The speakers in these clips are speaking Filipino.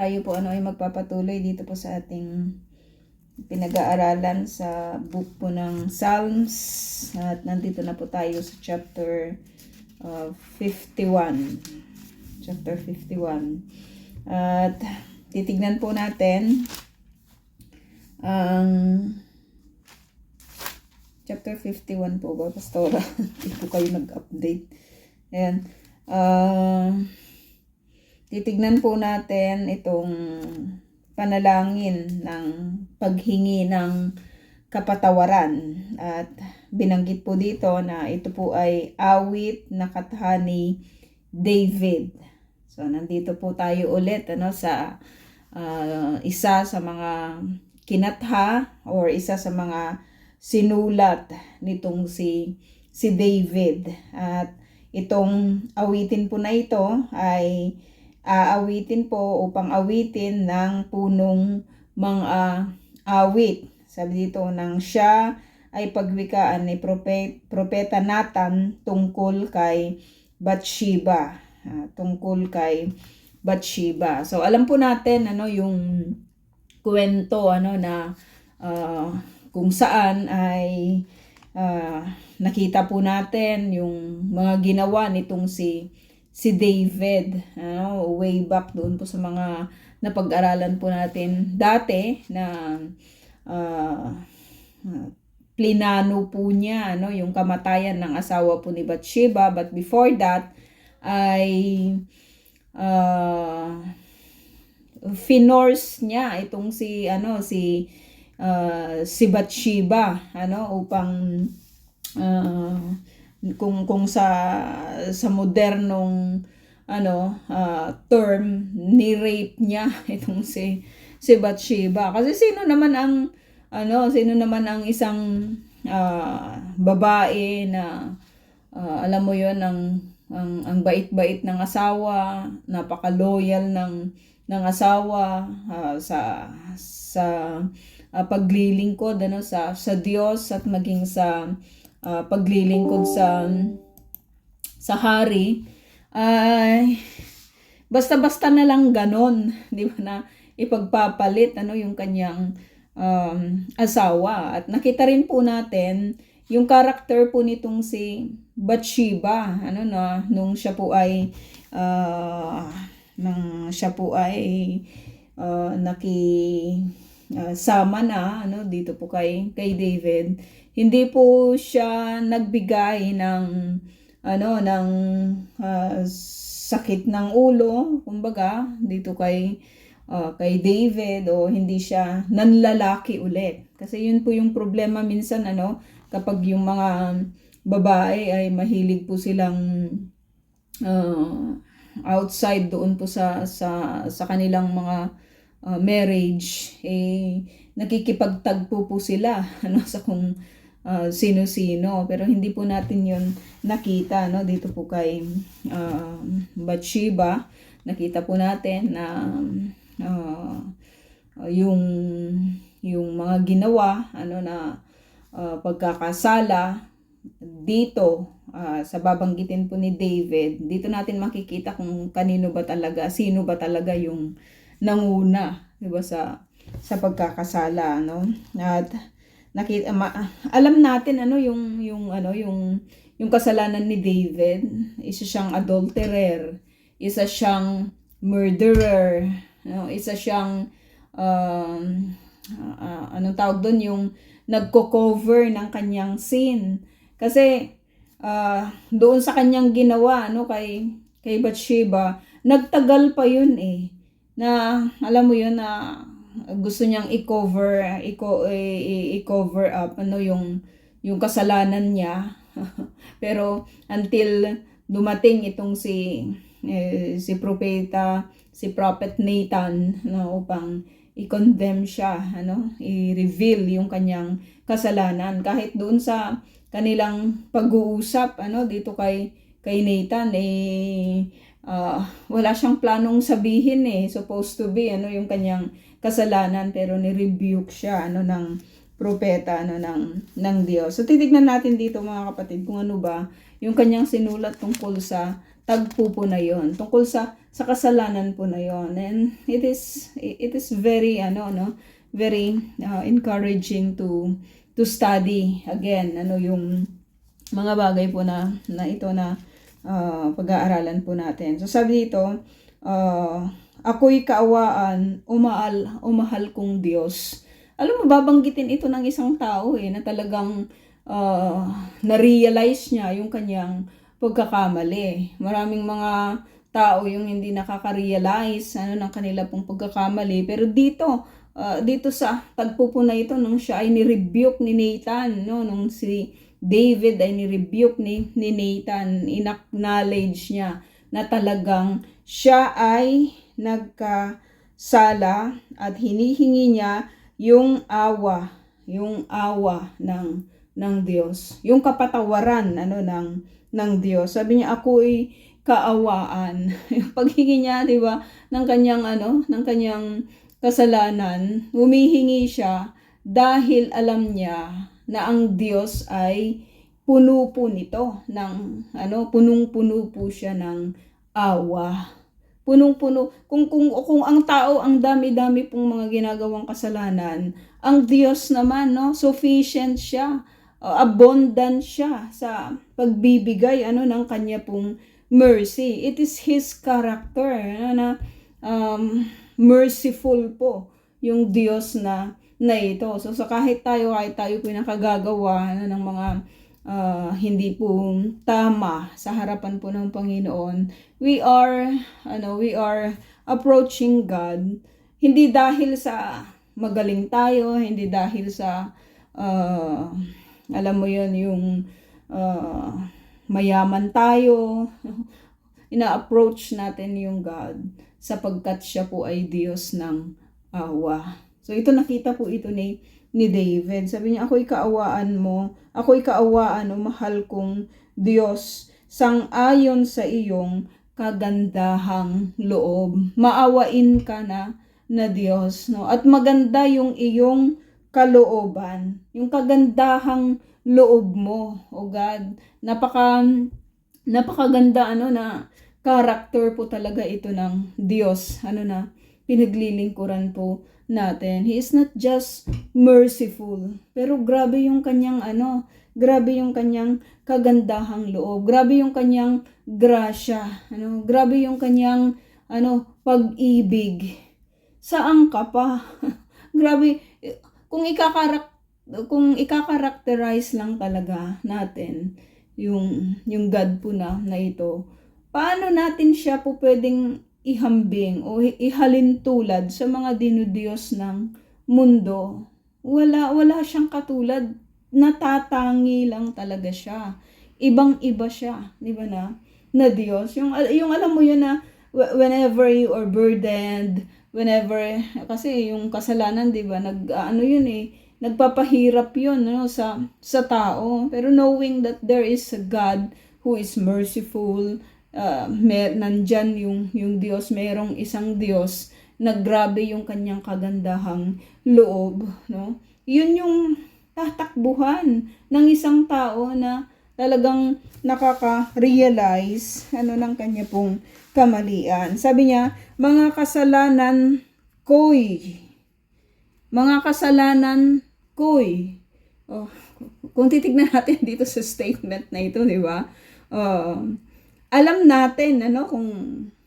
tayo po ay magpapatuloy dito po sa ating pinag-aaralan sa book po ng Psalms. At nandito na po tayo sa chapter 51. Chapter 51. At titignan po natin ang chapter 51 po ba, Pastora? Hindi po kayo nag-update. Ayan. Titignan po natin itong panalangin ng paghingi ng kapatawaran. At binanggit po dito na ito po ay awit na katha ni David. So, nandito po tayo ulit sa isa sa mga kinatha or isa sa mga sinulat nitong si David. At itong awitin po na ito ay aawitin po upang awitin ng punong mga awit. Sabi dito nang siya ay pagwikaan ni propeta Nathan tungkol kay Bathsheba. So alam po natin yung kwento na kung saan ay nakita po natin yung mga ginawa nitong si David, way back doon po sa mga napag-aralan po natin dati na plinano po niya yung kamatayan ng asawa po ni Bathsheba. But before that ay finorce niya itong si Bathsheba upang kung sa modernong term ni-rape niya itong si Bathsheba. Kasi sino naman ang isang babae na alam mo yon ang bait-bait ng asawa, napaka-loyal ng asawa sa paglilingkod sa Diyos at maging sa paglilingkod sa hari, ay basta-basta na lang ganon, di ba, na ipagpapalit yung kanyang asawa. At nakita rin po natin yung character po nitong si Bathsheba nung siya po ay nakisama na dito po kay David. Hindi po siya nagbigay ng sakit ng ulo, kumbaga, dito kay David, o hindi siya nanlalaki ulit. Kasi yun po yung problema minsan kapag yung mga babae ay mahilig po silang outside doon po sa kanilang mga marriage, nakikipagtagpo po sila sa kung sino-sino. Pero hindi po natin yun nakita dito po kay Bathsheba. Nakita po natin na yung mga ginawa na pagkakasala dito sa babanggitin po ni David. Dito natin makikita kung sino ba talaga yung nanguna, diba, sa pagkakasala, At nakita alam natin yung kasalanan ni David. Isa siyang adulterer, isa siyang murderer, isa siyang anong tawag doon, yung nagko-cover ng kanyang sin. Kasi doon sa kanyang ginawa kay Bathsheba, nagtagal pa yun na alam mo yun na gusto niyang i-cover up yung kasalanan niya. Pero until dumating itong si prophet Nathan upang i-condemn siya, i-reveal yung kanyang kasalanan. Kahit doon sa kanilang pag-uusap dito kay Nathan, wala siyang planong sabihin, supposed to be yung kanyang kasalanan, pero ni-rebuke siya ng propeta ng Diyos. So titignan natin dito mga kapatid kung ano ba yung kanyang sinulat tungkol sa tagpo po na yon, tungkol sa kasalanan po na yon. And it is very very encouraging to study again yung mga bagay po na ito na pag-aaralan po natin. So sabi dito, ako'y kaawaan, umahal kong Diyos. Alam mo, babanggitin ito ng isang tao na talagang na-realize niya yung kanyang pagkakamali. Maraming mga tao yung hindi nakaka-realize ng kanila pong pagkakamali. Pero dito sa tagpo po na ito, nung siya ay ni-rebuke ni Nathan, nung si David ay ni-rebuke ni Nathan, in-acknowledge niya na talagang siya ay nagkasala at hinihingi niya yung awa ng Diyos, yung kapatawaran ng Diyos. Sabi niya, ako'y kaawaan. Yung paghingi niya, 'di ba, ng kanyang kasalanan, humihingi siya dahil alam niya na ang Diyos ay puno po nito ng punung-puno po siya ng awa. Punong-puno. Kung ang tao ang dami-dami pong mga ginagawang kasalanan, ang Diyos naman sufficient siya, abundant siya sa pagbibigay ng kanya pong mercy. It is His character na merciful po yung Diyos na ito. So kahit tayo po nakagagawa ng mga hindi po tama sa harapan po ng Panginoon, we are approaching God hindi dahil sa magaling tayo, hindi dahil sa alam mo yon, yung mayaman tayo. Ina-approach natin yung God sapagkat siya po ay Diyos ng awa. So ito, nakita po ito ni David. Sabi niya, ako'y kaawaan mo, ako'y kaawaan o mahal kong Diyos, sang-ayon sa iyong kagandahang loob. Maawain ka na Diyos, at maganda yung iyong kalooban, yung kagandahang loob mo, o God. Napakaganda na character po talaga ito ng Diyos, na pinaglilingkuran po natin. He is not just merciful, pero grabe yung kanyang kagandahang loob, grabe yung kanyang grasya, grabe yung kanyang pag-ibig. Saan ka pa? Grabe, kung ika-characterize lang talaga natin yung God po na ito, paano natin siya po pwedeng ihambing o ihalin tulad sa mga dinudiyos ng mundo? Wala siyang katulad. Natatangi lang talaga siya. Ibang-iba siya, di ba na Diyos. Yung alam mo yun na whenever you are burdened, kasi yung kasalanan, di ba, nagpapahirap yun sa tao. Pero knowing that there is a God who is merciful, nandyan yung Diyos, mayroong isang Diyos na grabe yung kanyang kagandahang loob, yun yung tatakbuhan ng isang tao na talagang nakaka-realize ng kanya pong kamalian. Sabi niya, mga kasalanan ko'y. Kung titignan natin dito sa statement na ito, di ba? Alam natin kung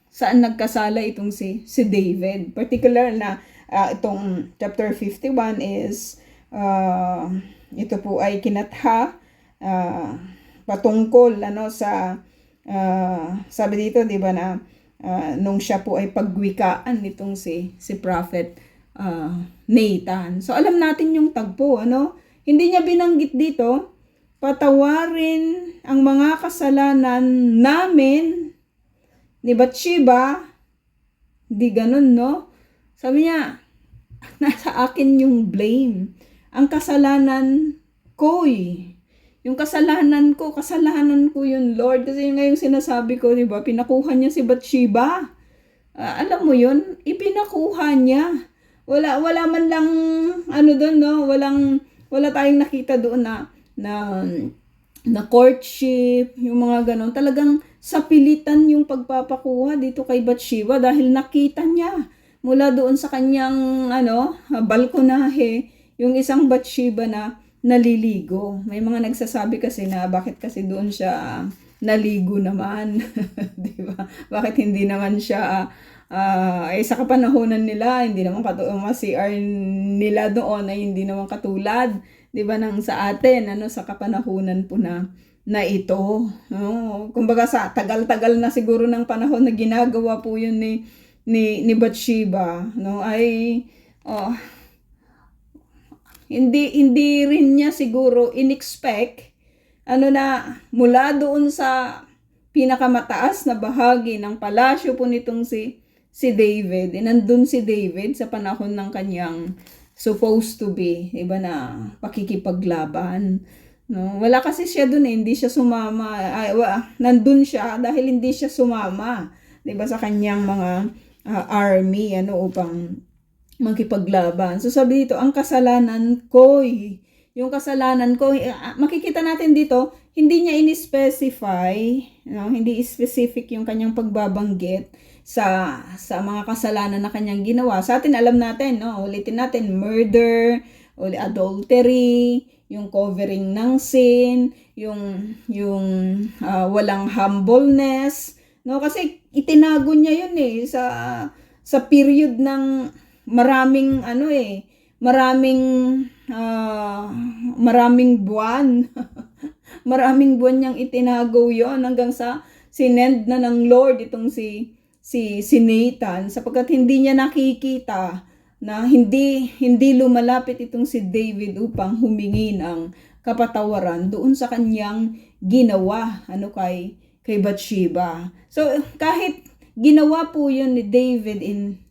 saan nagkasala itong si David. Particular na itong chapter 51 is ito po ay kinatha patungkol sa sabi dito, di ba, na nung siya po ay pagwikaan nitong si prophet Nathan. So alam natin yung tagpo, hindi niya binanggit dito, patawarin ang mga kasalanan namin ni Bathsheba. Di ganun, Sabi niya, nasa akin yung blame. Ang kasalanan ko'y. Yung kasalanan ko yun, Lord. Kasi yung ngayong sinasabi ko, di ba, pinakuha niya si Bathsheba. Alam mo yun, ipinakuha niya. Wala man lang, doon, wala tayong nakita doon na na courtship, yung mga ganon. Talagang sapilitan yung pagpapakuha dito kay Bathsheba dahil nakita niya mula doon sa kanyang balkonahe yung isang Bathsheba na naliligo. May mga nagsasabi kasi na bakit kasi doon siya naligo naman. Di ba? Bakit hindi naman siya sa kapanahonan nila, hindi naman CR nila doon ay hindi naman katulad, 'di ba, nang sa atin sa kapanahunan po na ito. Kumbaga sa tagal-tagal na siguro ng panahon na ginagawa po 'yun ni Bathsheba, ay hindi rin niya siguro inexpect na mula doon sa pinakamataas na bahagi ng palasyo po nitong si David, nandun si David sa panahon ng kanyang supposed to be, iba na pakikipaglaban. No? Wala kasi siya dun hindi siya sumama. Nandun siya dahil hindi siya sumama, 'di ba, sa kanyang mga army upang makipaglaban. So sabi dito, ang kasalanan ko, yung kasalanan ko, makikita natin dito, hindi niya in-specify, hindi specific yung kanyang pagbabanggit sa mga kasalanan na kanyang ginawa. Sa atin, alam natin, ulitin natin, murder, adultery, yung covering ng sin, yung walang humbleness, kasi itinago niya yun sa period ng maraming buwan. Maraming buwan niyang itinago yon hanggang sa sinend na ng Lord itong si Nathan, sapagkat hindi niya nakikita na hindi lumalapit itong si David upang humingi ng kapatawaran doon sa kanyang ginawa kay Bathsheba. So kahit ginawa po yun ni David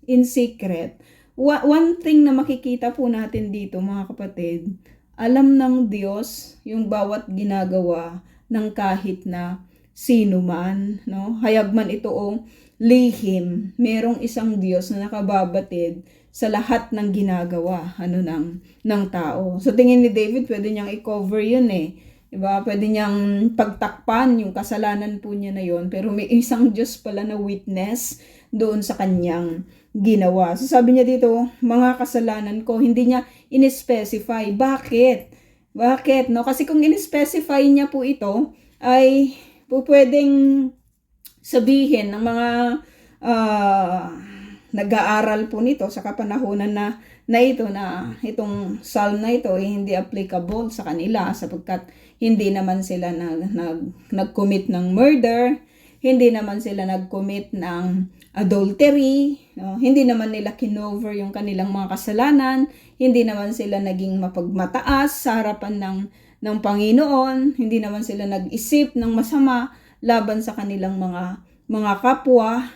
in secret, one thing na makikita po natin dito, mga kapatid, alam ng Diyos yung bawat ginagawa ng kahit na sino man, hayag man ito o lihim, merong isang Diyos na nakababatid sa lahat ng ginagawa ng tao. So tingin ni David, pwede niyang i-cover yun diba? Pwede niyang pagtakpan yung kasalanan po niya na yun, pero may isang Diyos pala na witness doon sa kanyang ginawa. So sabi niya dito, mga kasalanan ko, hindi niya in-specify. Bakit? Kasi kung in-specify niya po ito, ay pwedeng sabihin ng mga nag-aaral po nito sa kapanahunan na ito, na itong psalm na ito hindi applicable sa kanila sapagkat hindi naman sila nag-commit ng murder, hindi naman sila nag-commit ng adultery, hindi naman nila kinover yung kanilang mga kasalanan, hindi naman sila naging mapagmataas sa harapan ng Panginoon, hindi naman sila nag-isip ng masama laban sa kanilang mga kapwa,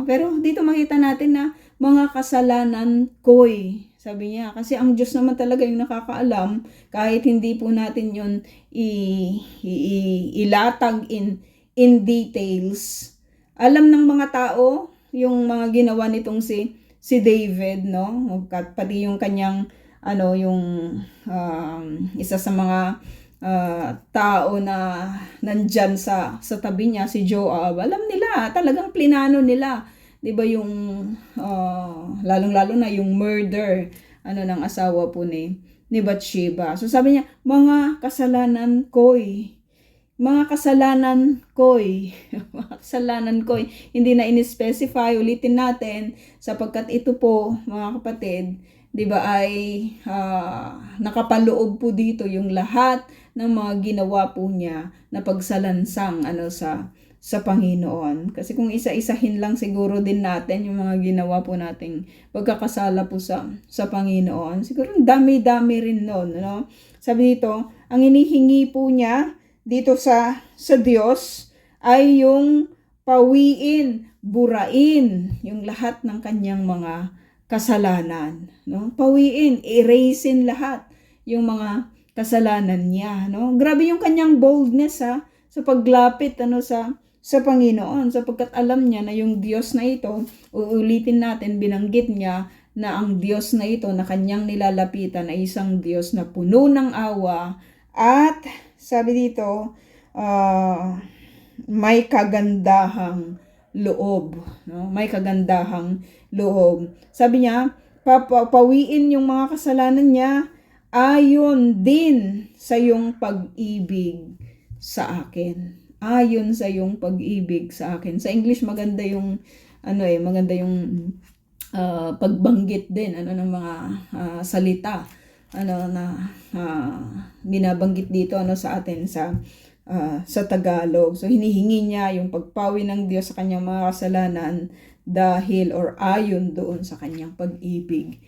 pero dito makita natin na mga kasalanan ko'y, sabi niya, kasi ang Diyos naman talaga yung nakakaalam, kahit hindi po natin yun ilatag in details. Alam ng mga tao yung mga ginawa nitong si David, pati yung kanyang isa sa mga tao na nandyan sa tabi niya, si Joab. Alam nila, talagang plinano nila, 'di ba, yung lalong-lalo na yung murder ng asawa po ni Bathsheba. So sabi niya, mga kasalanan ko'y mga kasalanan ko'y hindi na in-specify, ulitin natin, sapagkat ito po, mga kapatid, 'di ba, ay nakapaloob po dito yung lahat ng mga ginawa po niya na pagsalansang sa Panginoon. Kasi kung isa-isahin lang siguro din natin yung mga ginawa po nating pagkakasala po sa Panginoon, siguro dami-dami rin nun, Sabi dito, ang inihingi po niya dito sa Diyos ay yung pawiin, burain yung lahat ng kanyang mga kasalanan, pawiin, erasein lahat yung mga kasalanan niya, Grabe yung kanyang boldness sa paglapit sa Panginoon, sapagkat alam niya na yung Diyos na ito, uulitin natin, binanggit niya na ang Diyos na ito na kanyang nilalapitan ay isang Diyos na puno ng awa at sabi dito, may kagandahang loob, no? May kagandahang loob. Sabi niya, papawiin yung mga kasalanan niya ayon din sa iyong pag-ibig sa akin. Ayon sa iyong pag-ibig sa akin. Sa English maganda yung maganda yung pagbanggit din ng mga salita na binabanggit dito sa atin sa Tagalog. So hinihingi niya yung pagpawi ng Diyos sa kanyang mga kasalanan dahil or ayon doon sa kanyang pag-ibig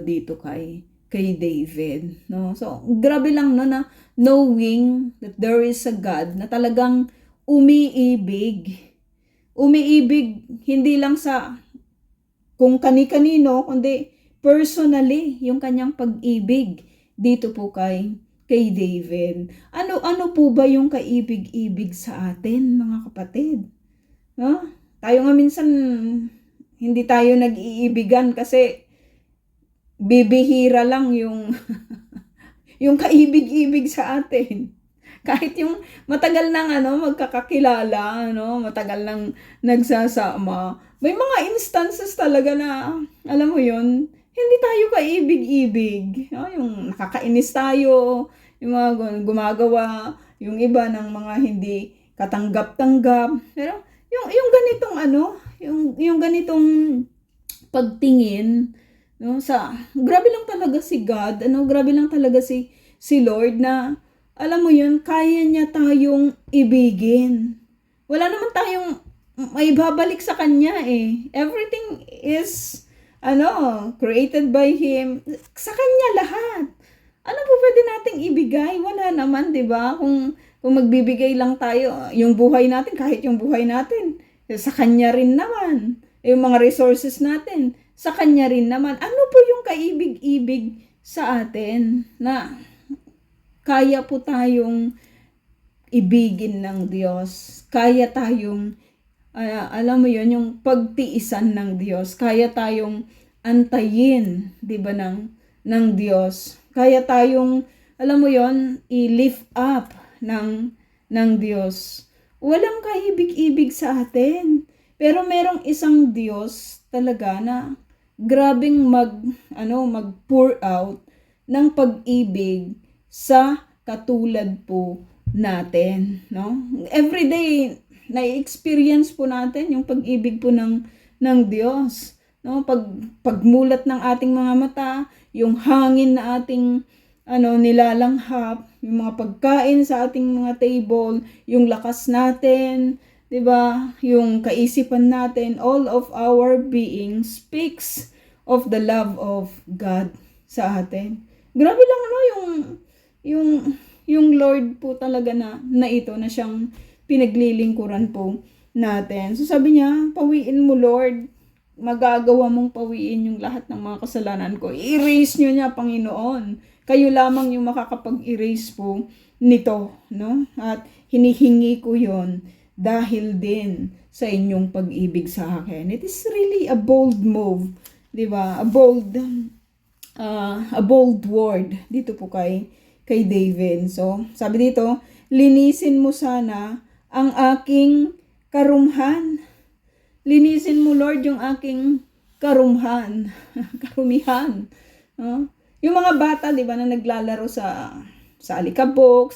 dito kay David, no? So grabe lang na knowing that there is a God na talagang umiibig hindi lang sa kung kani-kanino, kundi personally yung kanyang pag-ibig dito po kay David. Ano po ba yung kaibig-ibig sa atin, mga kapatid? No? Tayo nga minsan hindi tayo nag-iibigan kasi bibihira lang yung yung kaibig-ibig sa atin. Kahit yung matagal nang magkakakilala, matagal nang nagsasama, may mga instances talaga na, alam mo yun, hindi tayo kaibig-ibig. Yung nakakainis tayo, yung mga gumagawa, yung iba ng mga hindi katanggap-tanggap. Pero yung ganitong yung ganitong pagtingin, grabe lang talaga si God, grabe lang talaga si Lord na, alam mo yun, kaya niya tayong ibigin. Wala naman tayong may babalik sa kanya eh. Everything is created by Him. Sa kanya lahat. Ano po pwede nating ibigay? Wala naman, 'di ba? Kung magbibigay lang tayo, yung buhay natin, kahit yung buhay natin, sa kanya rin naman. Yung mga resources natin, sa kanya rin naman. Ano po yung kaibig-ibig sa atin na kaya po tayong ibigin ng Diyos. Kaya tayong alam mo yun, yung pagtiisan ng Diyos. Kaya tayong antayin, 'di ba, ng Diyos. Kaya tayong, alam mo yun, i-lift up ng Diyos. Walang kaibig-ibig sa atin. Pero merong isang Diyos talaga na grabeng mag-pour out ng pag-ibig sa katulad po natin, no? Every day na-experience po natin yung pag-ibig po ng Diyos, no? Pagmulat ng ating mga mata, yung hangin na ating nilalanghap, yung mga pagkain sa ating mga table, yung lakas natin, 'di ba? Yung kaisipan natin, all of our being speaks of the love of God sa atin. Grabe lang yung Lord po talaga na ito na siyang pinaglilingkuran po natin. So sabi niya, pawiin mo Lord, magagawa mong pawiin yung lahat ng mga kasalanan ko. I-erase nyo niya, Panginoon. Kayo lamang yung makakapag-erase po nito, no? At hinihingi ko yon dahil din sa inyong pag-ibig sa akin. It is really a bold move, 'di ba? A bold word dito po kay David. So, sabi dito, linisin mo sana ang aking karumhan. Linisin mo, Lord, yung aking karumihan. Yung mga bata, 'di ba, na naglalaro sa alikabok,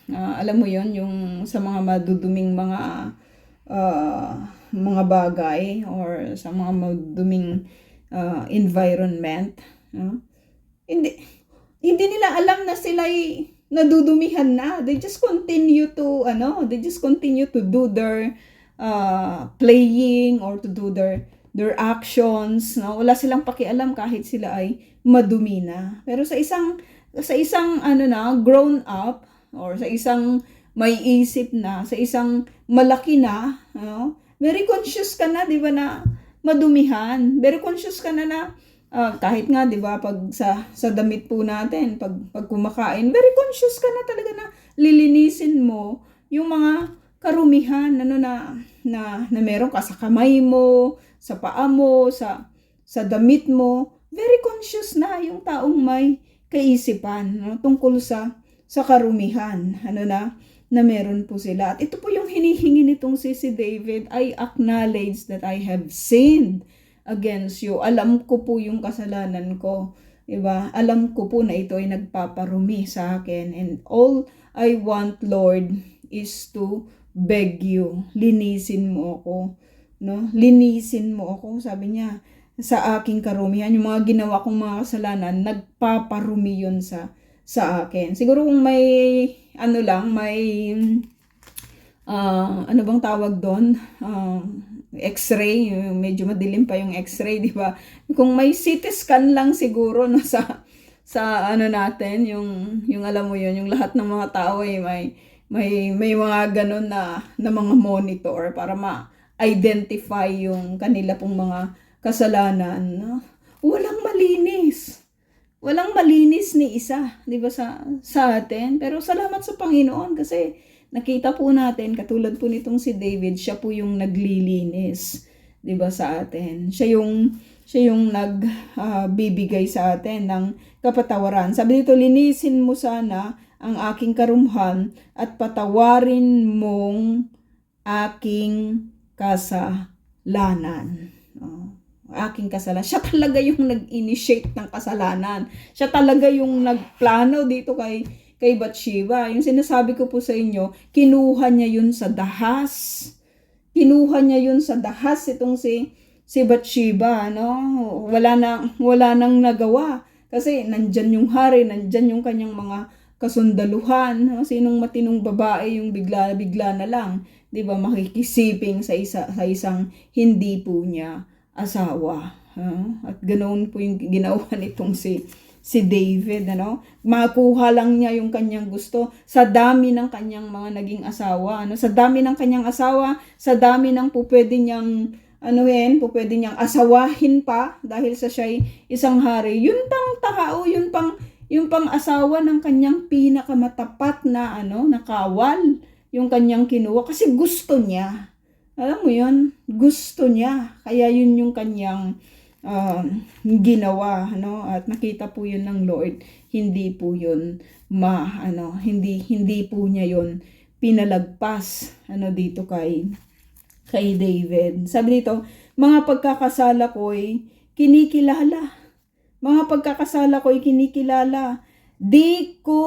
alam mo 'yon, yung sa mga maduduming mga bagay or sa mga maduduming environment, hindi nila alam na sila'y nadudumihan na. They just continue to do their playing or to do their actions, no? Wala silang pakialam kahit sila ay madumi na. Pero sa isang grown up or sa isang may isip na, sa isang malaki na, very conscious ka na, 'di ba, na madumihan. Very conscious ka na kahit nga, 'di ba, pag sa damit po natin, pag kumakain, very conscious ka na talaga na lilinisin mo yung mga karumihan na meron ka sa kamay mo, sa paa mo, sa damit mo. Very conscious na yung taong may kaisipan, no? Tungkol sa karumihan, na meron po sila. At ito po yung hinihingi nitong si David, I acknowledge that I have sinned against you. Alam ko po yung kasalanan ko. Diba? Alam ko po na ito ay nagpaparumi sa akin. And all I want, Lord, is to beg you. Linisin mo ako. No? Linisin mo ako. Sabi niya, sa aking karumihan, yung mga ginawa kong mga kasalanan, nagpaparumi yun sa akin. Siguro kung may ano bang tawag doon? X-ray, medyo madilim pa yung X-ray, di ba? Kung may CT scan lang siguro no, sa natin, yung alam mo yun, yung lahat ng mga tao ay may mga ganun na mga monitor para ma-identify yung kanila pong mga kasalanan. No? Walang malinis ni isa, 'di ba, sa atin. Pero salamat sa Panginoon kasi nakita po natin katulad po nitong si David, siya po yung naglilinis, 'di ba, sa atin. Siya yung nagbibigay sa atin ng kapatawaran. Sabi dito, linisin mo sana ang aking karumhan at patawarin mong aking kasalanan. Aking kasalanan. Siya talaga yung nag-initiate ng kasalanan. Siya talaga yung nagplano dito kay Bathsheba. Yung sinasabi ko po sa inyo, kinuha niya yun sa dahas. Itong si Bathsheba, no? Wala nang nagawa. Kasi nandyan yung hari, nandyan yung kanyang mga kasundaluhan. No? Sinong matinong babae yung bigla na lang, 'di ba, makikisiping sa isang hindi po niya asawa. At ganoon po yung ginawa nitong si David, makuha lang niya yung kanyang gusto sa dami ng kanyang mga naging asawa, sa dami ng kanyang asawa, sa dami ng pupwede niyang pupwede niyang asawahin pa dahil siya'y isang hari. Yun pang tao, yung pang asawa ng kanyang pinakamatapat na nakawal, yung kanyang kinuha kasi gusto niya. Alam mo yun, gusto niya. Kaya yun yung kanyang ginawa, at nakita po yun ng Lord. Hindi po yun hindi po niya yun pinalagpas dito kay David. Sabi dito, mga pagkakasala ko'y kinikilala. Di ko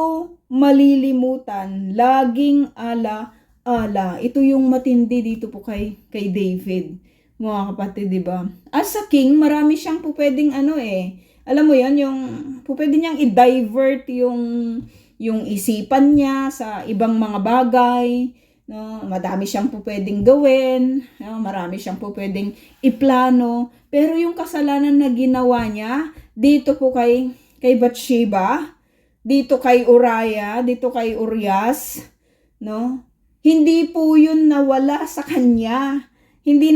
malilimutan, laging ala. Ito yung matindi dito po kay David, mga kapatid, di ba? As a king, marami siyang po pwedeng alam mo yan, yung po pwede niyang i-divert yung isipan niya sa ibang mga bagay, no? Madami siyang po pwedeng gawin, no? Marami siyang po pwedeng iplano, pero yung kasalanan na ginawa niya dito po kay Bathsheba, dito kay Uriah, dito kay Urias, no? Hindi po yun nawala sa kanya. Hindi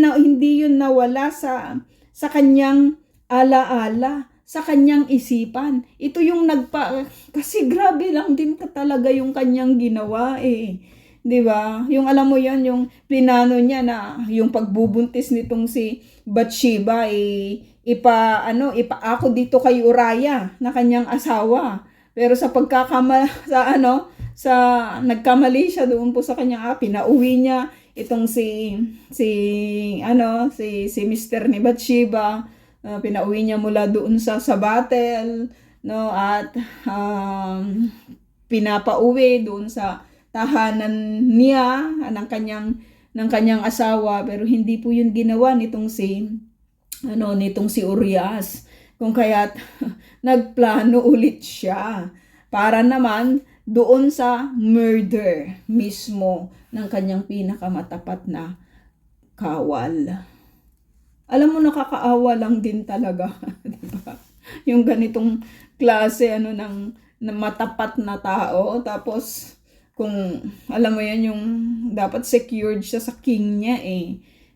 yun nawala sa kanyang alaala, sa kanyang isipan. Ito yung kasi grabe lang din talaga yung kanyang ginawa 'Di ba? Yung alam mo yan, yung plinano niya na yung pagbubuntis nitong si Bathsheba ipaako dito kay Uriah na kanyang asawa. Pero sa nagkamali siya doon po sa kanyang pinauwi niya itong si Mr. ni Bathsheba, pinauwi niya mula doon sa battle, no, at pinapauwi doon sa tahanan niya ng kanyang asawa, pero hindi po yun ginawa nitong si Urias, kung kaya't nagplano ulit siya para naman doon sa murder mismo ng kanyang pinakamatapat na kawal. Alam mo, nakakaawa lang din talaga, diba? Yung ganitong klase ng matapat na tao, tapos kung alam mo yan, yung dapat secured siya sa king niya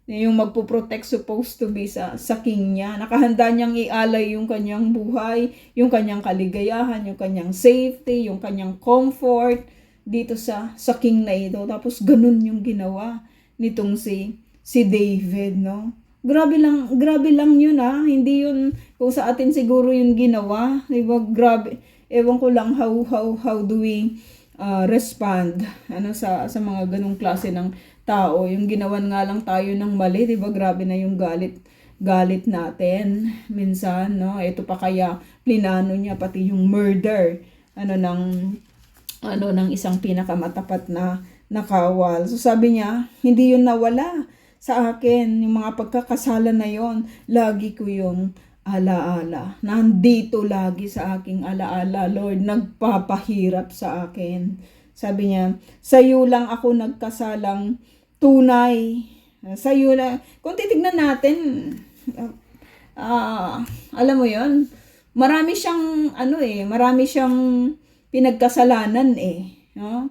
yung magpo-protect supposed to be sa king niya. Nakahanda niyang ialay yung kanyang buhay, yung kanyang kaligayahan, yung kanyang safety, yung kanyang comfort dito sa king na ito. Tapos ganun yung ginawa nitong si David, no? Grabe lang yun Hindi yun kung sa atin siguro yung ginawa, 'di ba? Grabe. ewan ko lang how do we respond sa mga ganong klase ng tao. Yung ginawan nga lang tayo ng mali, 'di ba? Grabe na yung galit natin minsan, no? Ito pa kaya plinano niya pati yung murder ng isang pinakamatapat na nakawal. So sabi niya, hindi yun nawala sa akin. Yung mga pagkakasala na yon, lagi ko yung alaala. Nandito lagi sa aking alaala, Lord, nagpapahirap sa akin. Sabi niya, sa iyo lang ako nagkasalang tunay. Sa iyo lang. Kung titignan natin, alam mo yon, marami siyang pinagkasalanan no?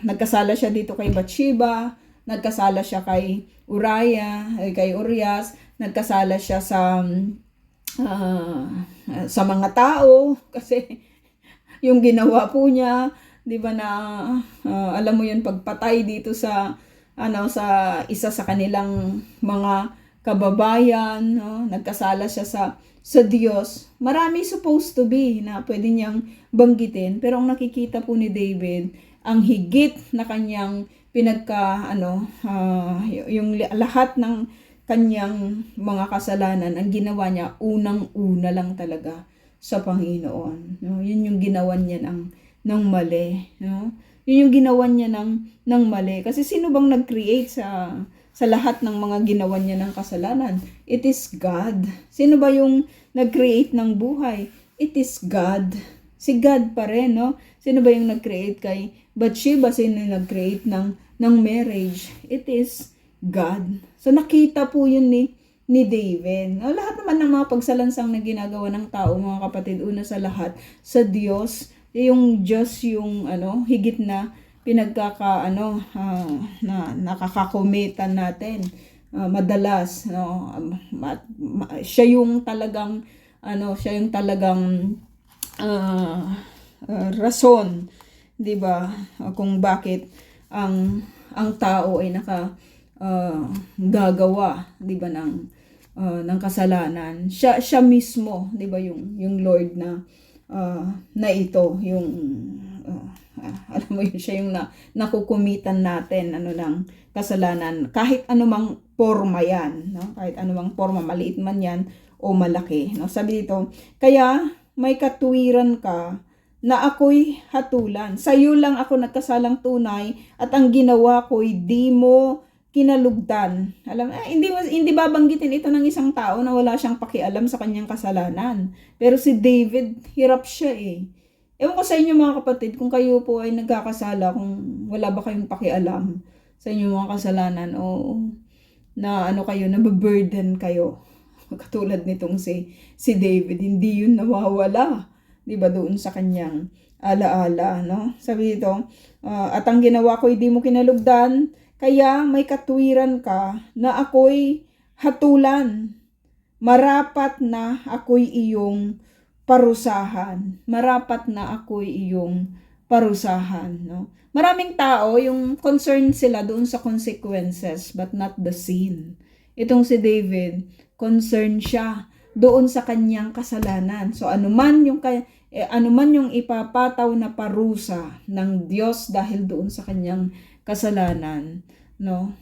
Nagkasala siya dito kay Bathsheba, nagkasala siya kay kay Urias, nagkasala siya sa mga tao kasi yung ginawa po niya, 'di ba, na alam mo yun, pagpatay dito sa isa sa kanilang mga kababayan, no? Nagkasala siya sa Diyos. Marami supposed to be na pwede niyang banggitin, pero ang nakikita po ni David, ang higit na kanyang yung lahat ng kanyang mga kasalanan, ang ginawa niya, unang-una lang talaga sa Panginoon. No? Yun yung ginawa niya ng mali. No? Yun yung ginawa niya ng mali. Kasi sino bang nag-create sa lahat ng mga ginawa niya ng kasalanan? It is God. Sino ba yung nag-create ng buhay? It is God. Si God pa rin, no? Sino ba yung nag-create kay Bathsheba? Sino yung nag-create ng marriage? It is God. So nakita po yun ni David. Lahat naman ng mga pagsalansang na ginagawa ng tao, mga kapatid, una sa lahat, sa Diyos. Yung Diyos yung higit na na nakakakumitan natin. Madalas, no? Siya yung talagang rason, 'di ba? Kung bakit ang tao ay gagawa, 'di ba, ng kasalanan. Siya mismo, 'di ba, yung Lord na ito, yung alam mo yun, siya yung nakukumitan natin ng kasalanan, kahit anumang forma yan, no? Kahit anumang forma, maliit man yan o malaki, no? Sabi dito, kaya may katuwiran ka na ako'y hatulan. Sa iyo lang ako nagkasalang tunay, at ang ginawa ko'y di mo kinalugdan. Hindi babanggitin ito ng isang tao na wala siyang pakialam sa kanyang kasalanan. Pero si David, hirap siya Ewan ko sa inyo, mga kapatid, kung kayo po ay nagkakasala, kung wala ba kayong pakialam sa inyong mga kasalanan, o na nababurden kayo. Katulad nitong si David, hindi yun nawawala, 'di ba, doon sa kanyang alaala, no? Sabi dito, at ang ginawa ko hindi mo kinalugdan, kaya may katuwiran ka na ako'y hatulan. Marapat na ako'y iyong parusahan. Marapat na ako'y iyong parusahan, no? Maraming tao, yung concerned sila doon sa consequences, but not the sin. Itong si David, concerned siya doon sa kanyang kasalanan. So anuman yung ipapataw na parusa ng Diyos dahil doon sa kanyang kasalanan, no?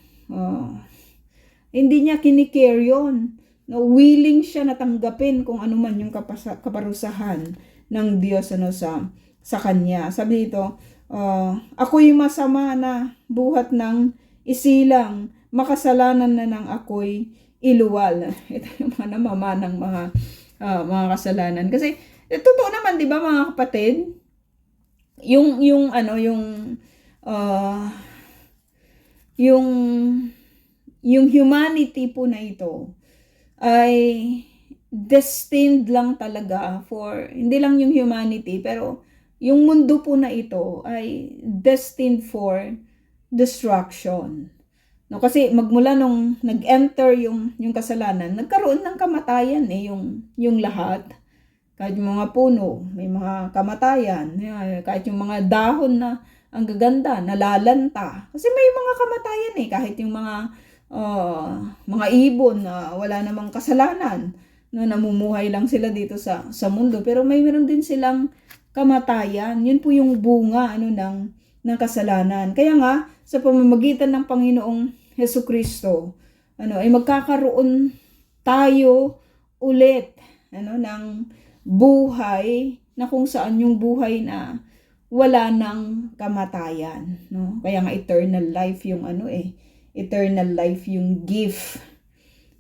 Hindi niya kinikare yun. No, willing siya natanggapin kung ano man yung kaparusahan ng Diyos sa kanya. Sabi dito, ako'y masama na buhat ng isilang, makasalanan na ng ako'y iluwal. Ito yung mga namamanang mga kasalanan. Kasi totoo naman, 'di ba, mga kapatid? Yung humanity po na ito ay destined lang talaga hindi lang yung humanity, pero yung mundo po na ito ay destined for destruction. No, kasi magmula nung nag-enter yung kasalanan, nagkaroon ng kamatayan yung lahat. Kahit yung mga puno, may mga kamatayan. Kahit yung mga dahon na ang gaganda, nalalanta. Kasi may mga kamatayan kahit yung mga ibon na wala namang kasalanan, no, namumuhay lang sila dito sa mundo, pero meron din silang kamatayan. Yun po yung bunga ng kasalanan. Kaya nga sa pamamagitan ng Panginoong Hesukristo, ay magkakaroon tayo ulit ng buhay na kung saan yung buhay na wala ng kamatayan, no? Kaya nga eternal life yung eternal life yung gift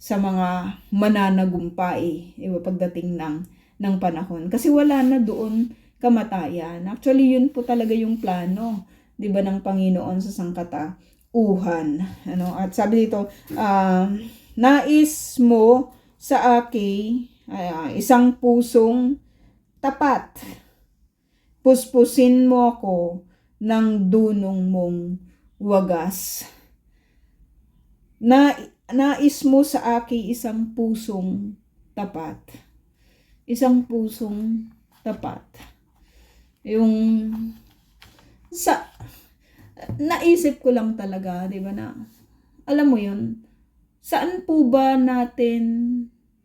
sa mga mananagumpay pagdating ng panahon. Kasi wala na doon kamatayan. Actually, yun po talaga yung plano, 'di ba, ng Panginoon sa sangkatauhan. At sabi dito, nais mo sa akin isang pusong tapat. Puspusin mo ako ng dunong mong wagas. Nais mo sa akin isang pusong tapat. Isang pusong tapat. Yung naisip ko lang talaga, 'di ba, na alam mo 'yun, saan po ba natin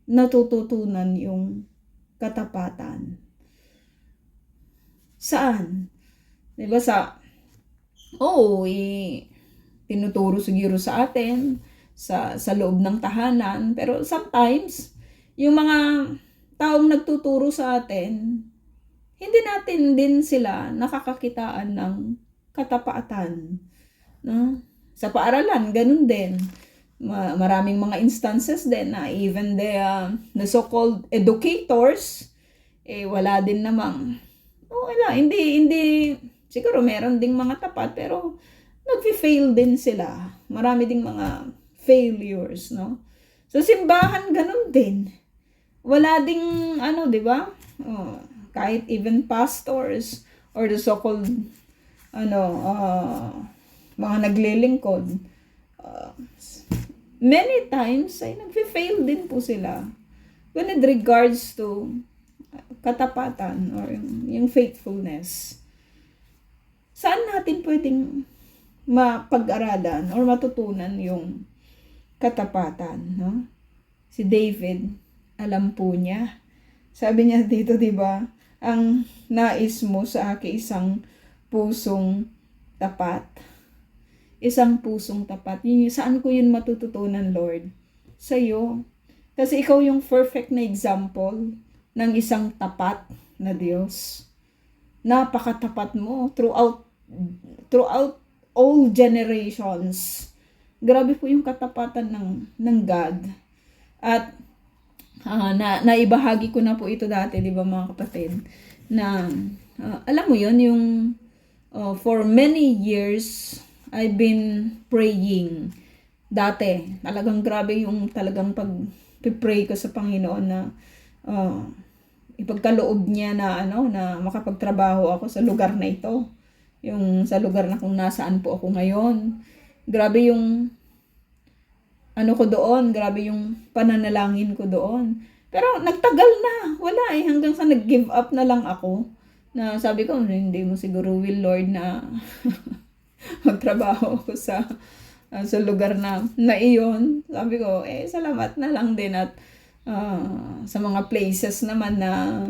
natututunan yung katapatan? Saan? 'Di ba tinuturo siguro sa atin sa loob ng tahanan, pero sometimes yung mga taong nagtuturo sa atin, hindi natin din sila nakakakitaan ng katapatan, no? Sa paaralan ganun din. Maraming mga instances din na even the so-called educators wala din namang hindi siguro meron ding mga tapat, pero nagfi-fail din sila. Marami ding mga failures, no? Sa simbahan ganun din. Wala ding 'di ba? Kahit even pastors or the so-called mga naglilingkod, many times ay nagfi-fail din po sila when it regards to katapatan or yung faithfulness. Saan natin pwedeng mapag-aralan or matutunan yung katapatan, no? Si David, alam po niya. Sabi niya dito, 'di ba? Ang nais mo sa akin isang pusong tapat. Isang pusong tapat. Saan ko yun matututunan, Lord? Sa iyo. Kasi ikaw yung perfect na example ng isang tapat na Diyos. Napakatapat mo throughout all generations. Grabe po yung katapatan ng God. At naibahagi ko na po ito dati, 'di ba mga kapatid, na alam mo yun, yung for many years I've been praying. Dati talagang grabe yung talagang pag-pray ko sa Panginoon na ipagkaloob niya na na makapagtrabaho ako sa lugar na ito, yung sa lugar na kung nasaan po ako ngayon. Grabe yung ko doon, grabe yung pananalangin ko doon. Pero nagtagal na, wala hanggang sa nag-give up na lang ako. Na sabi ko, hindi mo siguro will, Lord, na magtrabaho ako sa lugar na iyon. Sabi ko, salamat na lang din at sa mga places naman na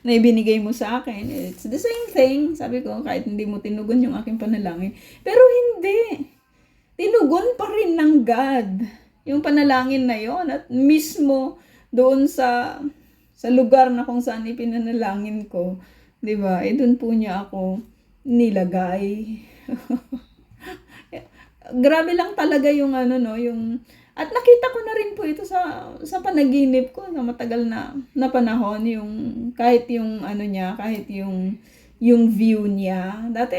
na ibinigay mo sa akin. It's the same thing. Sabi ko, kahit hindi mo tinugon yung aking panalangin. Pero hindi. Tinugon pa rin ng God yung panalangin na yon, at mismo doon sa lugar na kung saan ipinanalangin ko, 'di ba? Doon po niya ako nilagay. Grabe lang talaga yung yung at nakita ko na rin po ito sa panaginip ko na matagal na panahon, yung kahit yung niya, kahit yung view niya. Dati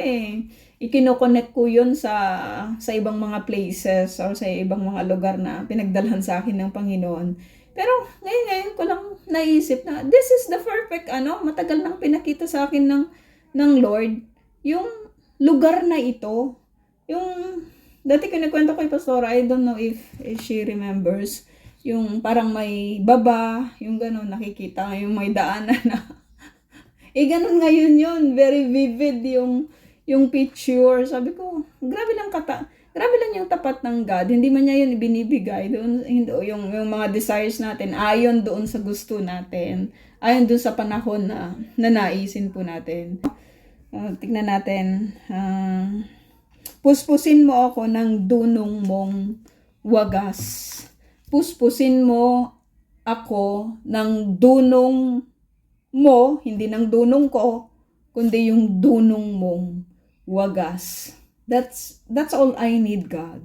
ikino-connect ko yun sa ibang mga places or sa ibang mga lugar na pinagdalhan sa akin ng Panginoon. Pero ngayon ko lang naisip na this is the perfect matagal nang pinakita sa akin ng Lord yung lugar na ito. Yung dati kinikwento ko kay Pastora, I don't know if she remembers, yung parang may baba, yung gano'n, nakikita, yung may daanan na. Gano'n ngayon yun, very vivid yung picture. Sabi ko, grabe lang Grabe lang yung tapat ng God. Hindi man niya yun ibinibigay. Doon, yung mga desires natin, ayon doon sa gusto natin. Ayon doon sa panahon na nanaisin po natin. Tignan natin. Puspusin mo ako ng dunong mong wagas. Puspusin mo ako ng dunong mo, hindi ng dunong ko, kundi yung dunong mong wagas. That's all I need, God.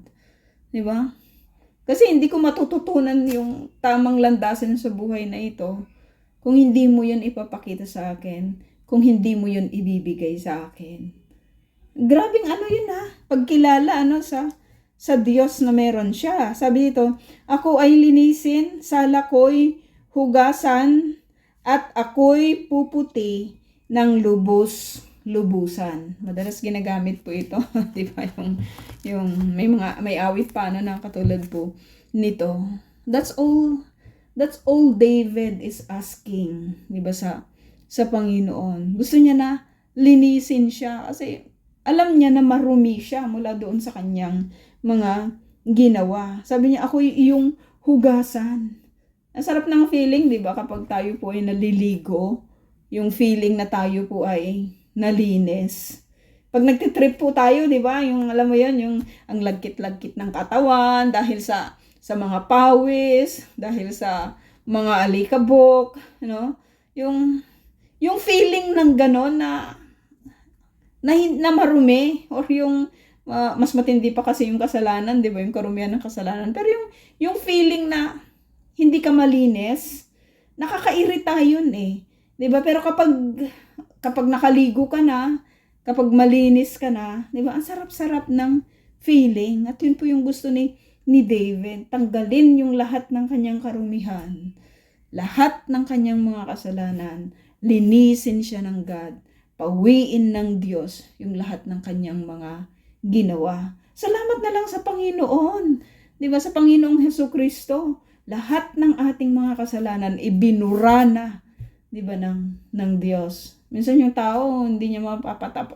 Di ba? Kasi hindi ko matututunan yung tamang landasan sa buhay na ito kung hindi mo yun ipapakita sa akin, kung hindi mo yun ibibigay sa akin. Grabing yun pagkilala sa Diyos na meron siya. Sabi dito, ako ay linisin, sala ko'y hugasan, at ako'y puputi ng lubos-lubusan. Madalas ginagamit po ito, 'di ba? Yung may awit pa na katulad po nito. That's all David is asking, 'di ba, sa Panginoon. Gusto niya na linisin siya kasi alam niya na marumi siya mula doon sa kanyang mga ginawa. Sabi niya, ako yung hugasan. Ang sarap ng feeling, di ba, kapag tayo po ay naliligo, yung feeling na tayo po ay nalinis. Pag nagtitrip po tayo, di ba, yung alam mo yan, yung ang lagkit-lagkit ng katawan dahil sa mga pawis, dahil sa mga alikabok, yung feeling ng ganon na marumi, or yung mas matindi pa kasi yung kasalanan, di ba, yung karumihan ng kasalanan. Pero yung feeling na hindi ka malinis, nakakairita yun di ba? Pero kapag nakaligo ka na, kapag malinis ka na, di ba, ang sarap-sarap ng feeling. At yun po yung gusto ni David, tanggalin yung lahat ng kanyang karumihan, lahat ng kanyang mga kasalanan, linisin siya ng God, pawiin ng Diyos yung lahat ng kanyang mga ginawa. Salamat na lang sa Panginoon, di ba, sa Panginoong Hesukristo. Lahat ng ating mga kasalanan ibinura na, di ba, ng Diyos. Minsan yung tao, hindi niya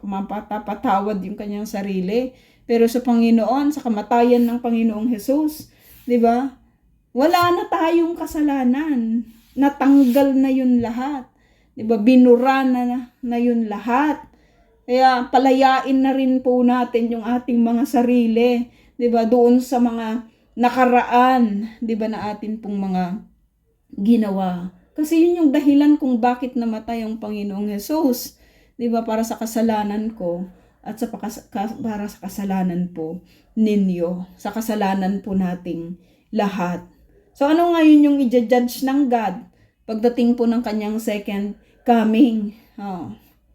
mapapatawad yung kanyang sarili. Pero sa Panginoon, sa kamatayan ng Panginoong Jesus, di ba, wala na tayong kasalanan. Natanggal na yun lahat. Di ba, binura na yun lahat. Kaya palayain na rin po natin yung ating mga sarili, di ba, doon sa mga nakaraan, di ba, na atin pong mga ginawa. Kasi yun yung dahilan kung bakit namatay ang Panginoong Hesus, di ba, para sa kasalanan ko at para sa kasalanan po ninyo, sa kasalanan po nating lahat. So ano ngayon yung i-judge ng God pagdating po ng kanyang second coming?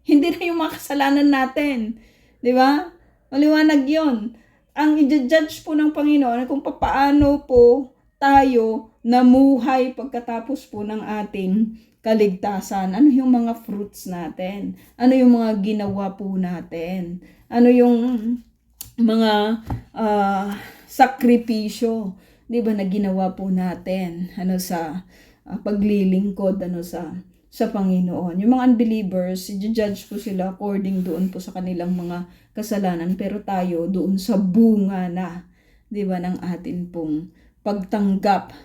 Hindi na yung mga kasalanan natin, di ba? Maliwanag yun. Ang i-judge po ng Panginoon kung paano po tayo namuhay pagkatapos po ng ating kaligtasan. Ano yung mga fruits natin? Ano yung mga ginawa po natin? Ano yung mga sakripisyo, di ba, na ginawa po natin sa paglilingkod sa Panginoon. Yung mga unbelievers, i-judge po sila according doon po sa kanilang mga kasalanan, pero tayo doon sa bunga na, di ba, ng atin pong pagtanggap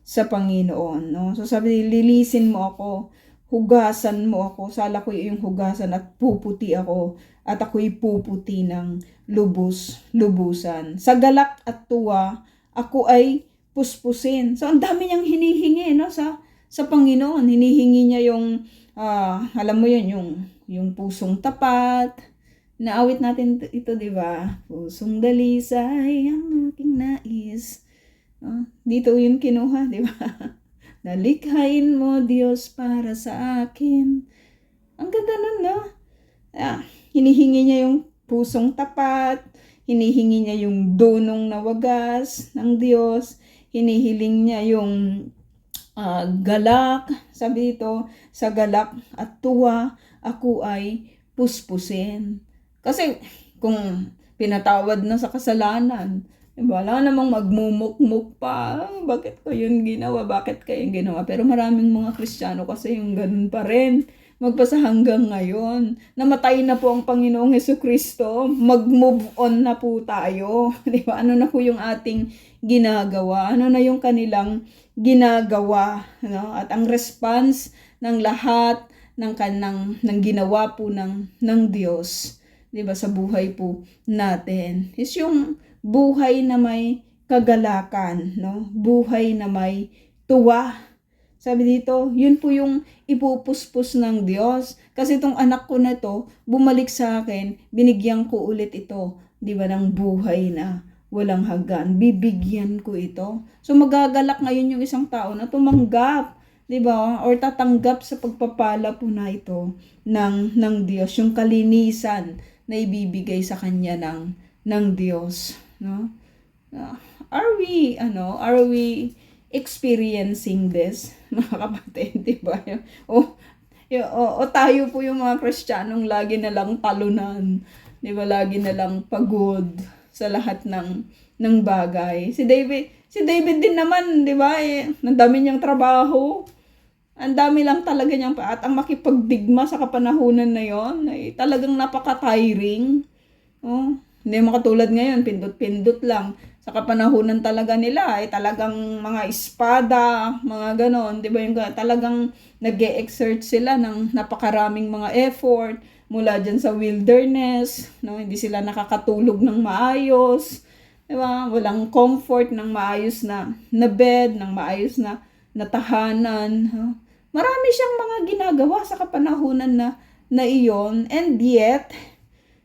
sa Panginoon, no? So sabi, lilisin mo ako, hugasan mo ako, sala ko yung hugasan at puputi ako, at ako'y puputi ng lubos-lubusan. Sa galak at tuwa, ako ay puspusin. So ang dami niyang hinihingi, no, sa Panginoon. Hinihingi niya yung alam mo yun, yung pusong tapat. Naawit natin ito, di ba? Pusong dalisay ang aking nais. Dito yun kinuha, di ba? Nalikhain mo, Diyos, para sa akin. Ang ganda nun, no? Hinihingi niya yung pusong tapat. Hinihingi niya yung dunong na wagas ng Diyos. Hinihiling niya yung galak. Sabi dito, sa galak at tuwa, ako ay puspusin. Kasi kung pinatawad na sa kasalanan, wala namang magmumukmuk pa. Bakit ko yun ginawa? Bakit kayo ginawa? Pero maraming mga Kristiyano kasi yung ganun pa rin. magpasa hanggang ngayon. Namatay na po ang Panginoong Hesukristo. Mag-move on na po tayo. Di ba? Ano na po yung ating ginagawa? Ano na yung kanilang ginagawa? No? At ang response ng lahat ng ginawa po ng Diyos, 'di ba, sa buhay po natin is yung buhay na may kagalakan, no? Buhay na may tuwa. Sabi dito, yun po yung ipupuspos ng Diyos. Kasi itong anak ko na to, bumalik sa akin, binigyan ko ulit ito, 'di ba, ng buhay na walang hanggan. Bibigyan ko ito. So magagalak ngayon yung isang tao na tumanggap, 'di ba? Or tatanggap sa pagpapala po na ito ng Diyos, yung kalinisan na ibibigay sa kanya ng Diyos, no? Are we experiencing this, mga kapatid, 'di ba? O tayo po yung mga Kristiyanong lagi na lang talunan, 'di ba? Lagi na lang pagod sa lahat ng bagay. Si David din naman, 'di ba? Ang dami niyang trabaho. Ang dami lang talaga niyang at ang makipagdigma sa kapanahunan na 'yon ay talagang napaka-tiring. Oh, hindi makatulad ngayon, pindot-pindot lang. Sa kapanahunan talaga nila ay talagang mga espada, mga ganon, 'di ba? Yung talagang nag-e-exert sila ng napakaraming mga effort mula diyan sa wilderness, no? Hindi sila nakakatulog ng maayos, 'di ba? Walang comfort ng maayos na bed, ng maayos na tahanan, huh? Marami siyang mga ginagawa sa kapanahunan na iyon, and yet,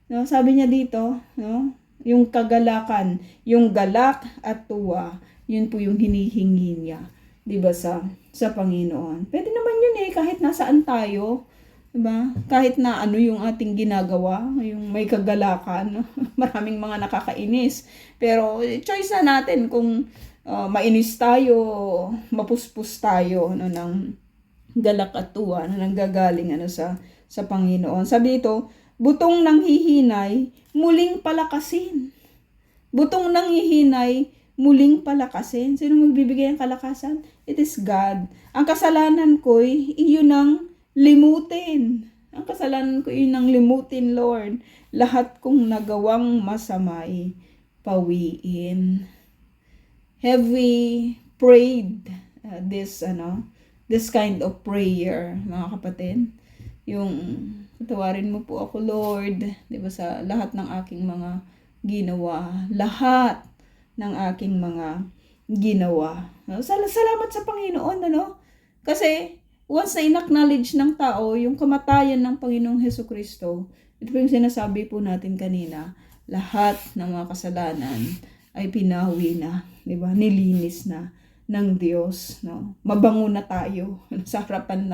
no, sabi niya dito, no, yung kagalakan, yung galak at tuwa, yun po yung hinihingi niya, 'di ba, sa Panginoon. Pwede naman yun kahit nasaan tayo, 'di ba? Kahit na ano yung ating ginagawa, yung may kagalakan, maraming mga nakakainis. Pero choice na natin kung mainis tayo, mapuspos tayo, no, ng galak at tuwa na nanggagaling sa Panginoon. Sabi dito, butong ng hihinay, muling palakasin. Butong ng hihinay, muling palakasin. Sino magbibigay ng kalakasan? It is God. Ang kasalanan ko'y iyon ang limutin. Ang kasalanan ko iyon ang limutin, Lord. Lahat kong nagawang masamay, pawiin. Have we prayed this kind of prayer, mga kapatid? Yung patawarin mo po ako, Lord, 'di ba, sa lahat ng aking mga ginawa, lahat ng aking mga ginawa. Salamat sa Panginoon, ano? Kasi once na in-acknowledge ng tao yung kamatayan ng Panginoong Hesukristo, ito po yung sinasabi po natin kanina, lahat ng mga kasalanan ay pinawi na, 'di ba? Nilinis na ng Diyos, no? Mabango na tayo sa harapan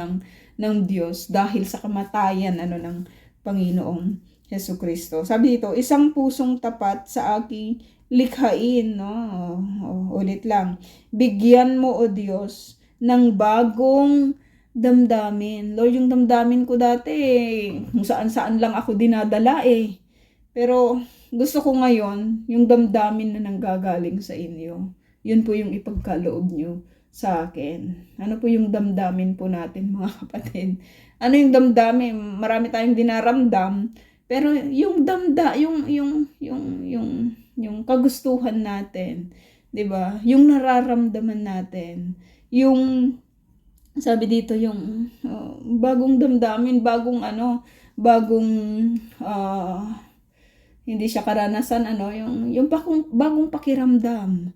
ng Diyos dahil sa kamatayan ng Panginoong Hesukristo. Sabi dito, isang pusong tapat sa aking likhain, no? Ulit lang. Bigyan mo, O Diyos, ng bagong damdamin. Lord, yung damdamin ko dati, kung saan-saan lang ako dinadala Pero gusto ko ngayon, yung damdamin na nanggagaling sa inyo. Yun po yung ipagkaloob nyo sa akin. Ano po yung damdamin po natin, mga kapatid? Ano yung damdamin? Marami tayong dinaramdam, pero yung yung kagustuhan natin, 'di ba? Yung nararamdaman natin, yung sabi dito yung bagong damdamin, bagong hindi siya karanasan, yung bagong pakiramdam.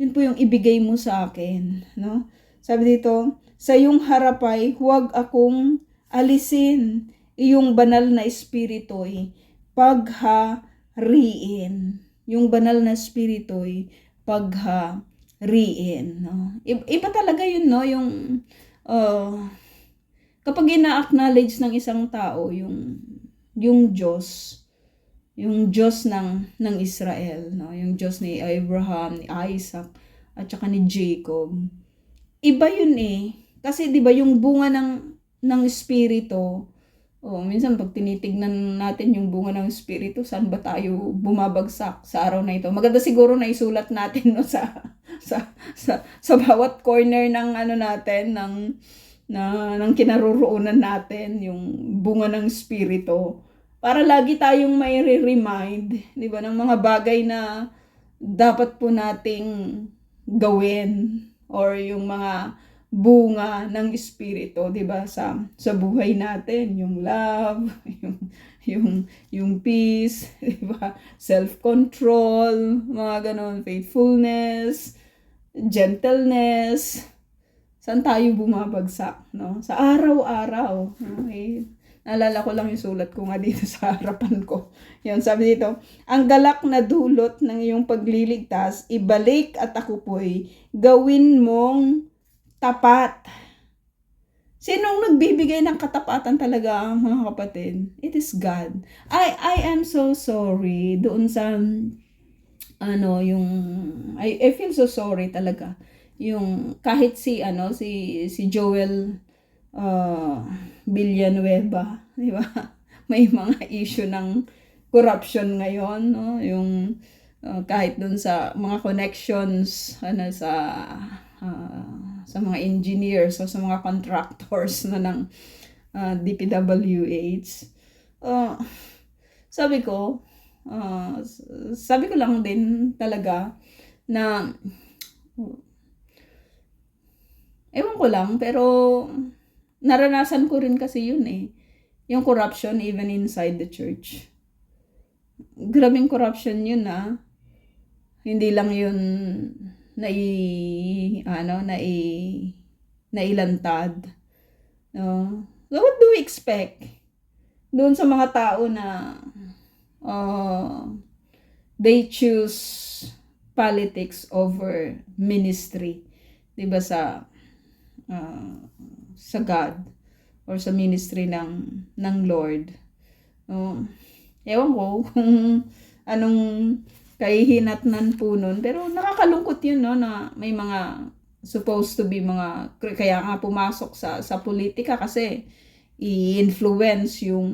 Yun po yung ibigay mo sa akin, no? Sabi dito, sa iyong harapay, huwag akong alisin. Iyong banal na espiritu'y paghariin. Yung banal na espiritu'y paghariin, no? Iba talaga yun, no? Yung kapag ina-acknowledge ng isang tao yung Diyos, yung Diyos ng Israel, no? Yung Diyos ni Abraham, ni Isaac, at saka ni Jacob. Iba yun Kasi 'di ba yung bunga ng espiritu, minsan pag tinitignan natin yung bunga ng espiritu, saan ba tayo bumabagsak sa araw na ito? Maganda siguro na isulat natin, no, sa bawat corner ng natin, ng kinaroroonan natin, yung bunga ng espiritu. Para lagi tayong may remind, di ba, ng mga bagay na dapat po nating gawin, or yung mga bunga ng espiritu, di ba, sa buhay natin, yung love, yung peace, di ba, self-control, mga ganon, faithfulness, gentleness. Saan tayo bumabagsak, no? Sa araw-araw. Okay? Naalala ko lang yung sulat ko nga dito sa harapan ko. Yan, sabi dito, ang galak na dulot ng iyong pagliligtas, ibalik at ako po'y gawin mong tapat. Sinong nagbibigay ng katapatan talaga, mga kapatid? It is God. I am so sorry doon sa I feel so sorry talaga. Yung kahit si Joel Villanueva, di ba? May mga issue ng corruption ngayon, no? Yung kahit dun sa mga connections sa mga engineers o sa mga contractors na ng DPWH. Sabi ko lang din talaga na ewan ko lang, pero naranasan ko rin kasi yun eh. Yung corruption even inside the church. Grabing corruption yun ah. Hindi lang yun nailantad. No? So what do we expect? Doon sa mga tao na they choose politics over ministry. Diba sa God or sa ministry ng Lord. Ewan ko kung anong kahihinatnan po nun, pero nakakalungkot yun, no, na may mga supposed to be mga, kaya nga pumasok sa politika kasi i-influence yung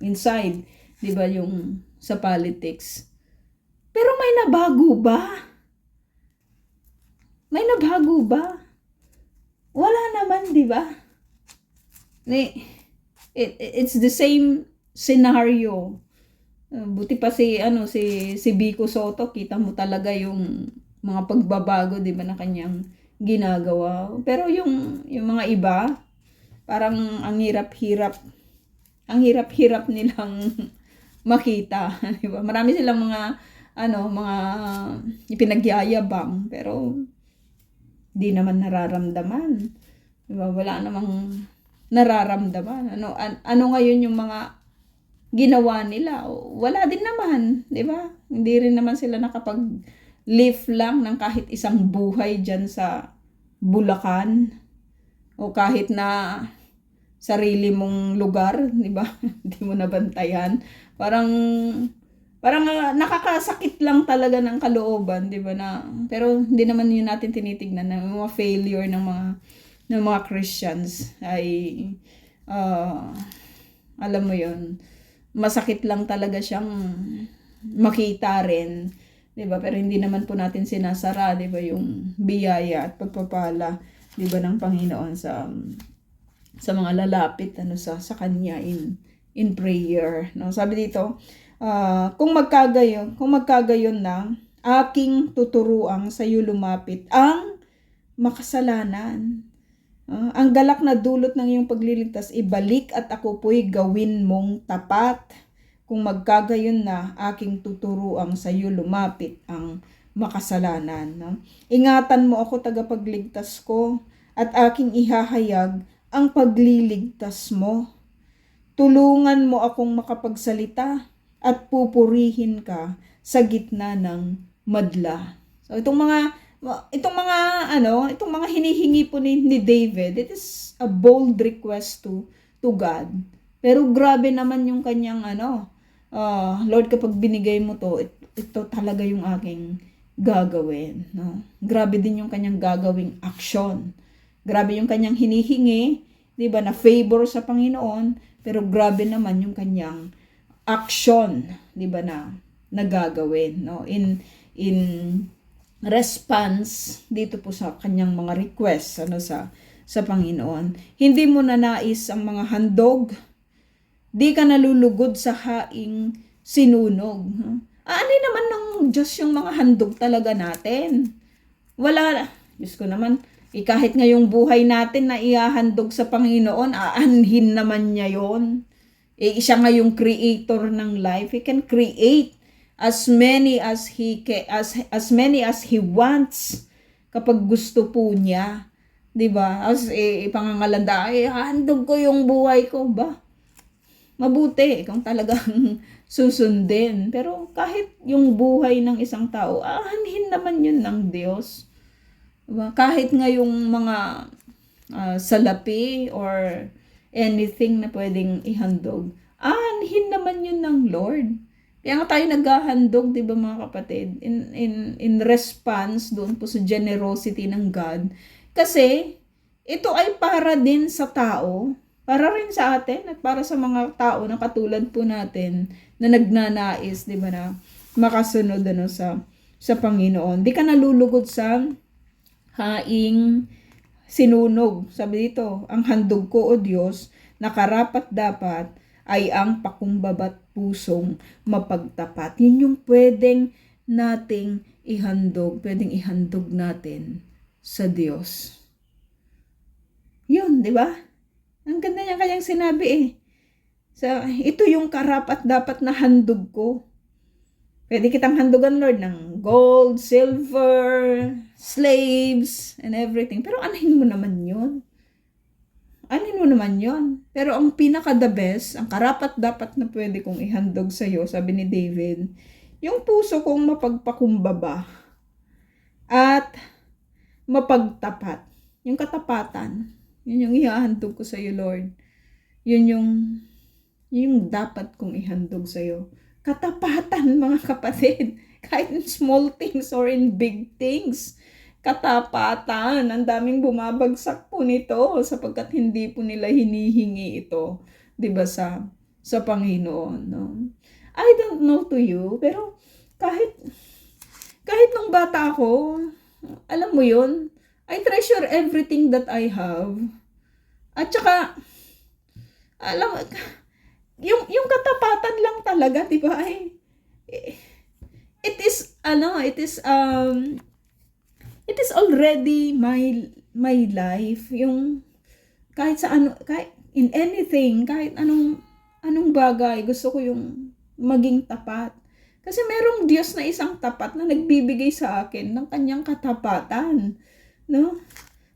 inside, 'di ba, yung sa politics. Pero may nabago ba? Wala naman, 'di ba? It's the same scenario. Buti pa si Vico Soto, kita mo talaga yung mga pagbabago, 'di ba, na kanyang ginagawa. Pero yung mga iba, parang ang hirap-hirap nilang makita, 'di ba? Marami silang mga ipinagyayabang, pero di naman nararamdaman. 'Di ba? Wala namang nararamdaman. Ano ngayon yung mga ginawa nila? Wala din naman, 'di ba? Hindi rin naman sila nakapag-live lang ng kahit isang buhay diyan sa Bulacan, o kahit na sarili mong lugar, 'di ba? Hindi mo nabantayan. Parang nakakasakit lang talaga ng kalooban, 'di ba, na pero hindi naman 'yun natin tinitingnan, na mga failure ng mga Christians ay alam mo 'yun, masakit lang talaga siyang makita rin, 'di ba? Pero hindi naman po natin sinasara, 'di ba, yung biyaya at pagpapala, 'di ba, ng Panginoon sa mga lalapit sa kanya in prayer, no? Sabi dito, kung magkagayon na aking tuturuang sa iyo lumapit ang makasalanan. Ang galak na dulot ng iyong pagliligtas, ibalik at ako po'y gawin mong tapat. Kung magkagayon na aking tuturuang sa iyo lumapit ang makasalanan. No? Ingatan mo ako, tagapagligtas ko, at aking ihahayag ang pagliligtas mo. Tulungan mo akong makapagsalita at pupurihin ka sa gitna ng madla. So itong mga hinihingi po ni David, it is a bold request to God. Pero grabe naman yung kanyang Lord, kapag binigay mo to, ito talaga yung aking gagawin, no? Grabe din yung kanyang gagawing action. Grabe yung kanyang hinihingi, 'di ba, na favor sa Panginoon, pero grabe naman yung kanyang action, 'di ba, na nagagawin, no? In response dito po sa kanyang mga requests sa Panginoon. Hindi mo na nais ang mga handog, di ka nalulugod sa haing sinunog. Ano naman ng Diyos yung mga handog talaga natin? Wala, Diyos ko naman, kahit ngayong buhay natin na ihahandog sa Panginoon, aanhin naman niya yon. Siya nga yung creator ng life. He can create as many as many as he wants kapag gusto po niya. 'Di ba? As ipangangalanda, handog ko yung buhay ko ba? Mabuti kung talagang susundin. Pero kahit yung buhay ng isang tao, aanhin naman yun ng Diyos. Diba? Kahit nga yung mga salapi or anything na pwedeng ihandog, aanhin naman yun ng Lord. Kaya nga tayo naghahandog, di ba mga kapatid, in response doon po sa generosity ng God. Kasi ito ay para din sa tao, para rin sa atin at para sa mga tao na katulad po natin na nagnanais, di ba, na makasunod sa Panginoon. Di ka nalulugod sa haing sinunog. Sabi dito, ang handog ko, O Diyos, na karapat-dapat ay ang pakumbabat pusong mapagtapat. Yun yung pwedeng nating ihandog. Pwedeng ihandog natin sa Diyos. Yun, di ba? Ang ganda niya kanyang sinabi So, ito yung karapat-dapat na handog ko. Pwede kitang handugan, Lord, ng gold, silver, slaves, and everything. Pero anuhin mo naman yun. Anuhin mo naman yun. Pero ang pinaka-the best, ang karapat-dapat na pwede kong ihandog sa'yo, sabi ni David, yung puso kong mapagpakumbaba at mapagtapat. Yung katapatan. Yun yung ihahandog ko sa'yo, Lord. Yun yung dapat kong ihandog sa'yo. Katapatan, mga kapatid. Kahit in small things or in big things. Katapatan. Ang daming bumabagsak po nito sapagkat hindi po nila hinihingi ito. Diba sa Panginoon. No? I don't know to you, pero kahit nung bata ako, alam mo yun, I treasure everything that I have. At saka, alam mo, yung katapatan lang talaga, di ba? It is already my life. Yung kahit sa kahit in anything, kahit anong bagay, gusto ko yung maging tapat. Kasi merong Diyos na isang tapat na nagbibigay sa akin ng kanyang katapatan, no?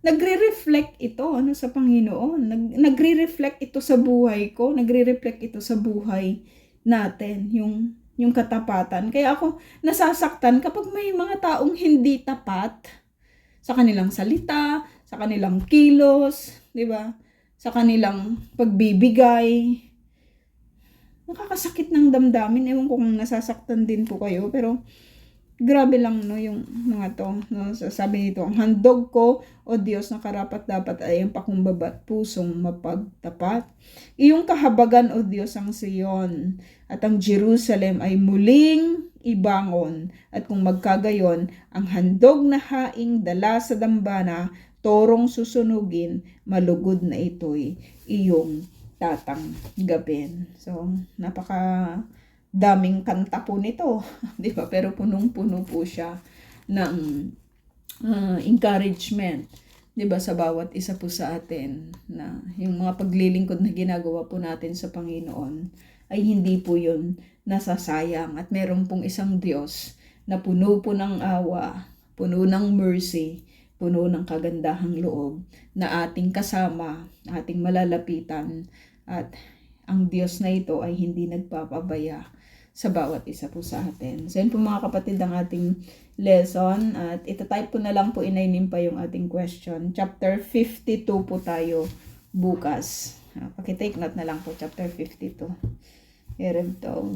Nagre-reflect ito sa Panginoon. Nagre-reflect ito sa buhay ko, nagre-reflect ito sa buhay natin, yung katapatan. Kaya ako nasasaktan kapag may mga taong hindi tapat sa kanilang salita, sa kanilang kilos, 'di ba? Sa kanilang pagbibigay. Nakakasakit ng damdamin. Ewan ko kung nasasaktan din po kayo, pero grabe lang, no, yung mga to, no? Sabi nito, ang handog ko, O Diyos, na karapat-dapat ay ang pakumbabat pusong mapagtapat. Iyong kahabagan, O Diyos, ang Sion, at ang Jerusalem ay muling ibangon. At kung magkagayon, ang handog na haing dala sa dambana, torong susunugin, malugod na ito'y iyong tatanggapin. So, napaka daming kanta po nito, di ba? Pero punong-puno po siya ng encouragement, di ba, sa bawat isa po sa atin, na yung mga paglilingkod na ginagawa po natin sa Panginoon ay hindi po yun nasasayang. At meron pong isang Diyos na puno po ng awa, puno ng mercy, puno ng kagandahang loob, na ating kasama, ating malalapitan, at ang Diyos na ito ay hindi nagpapabaya sa bawat isa po sa atin. So yun po mga kapatid ang ating lesson, at itatype po na lang po, inainim pa yung ating question. Chapter 52 po tayo bukas. Pakitake note na lang po, chapter 52. Ereb to.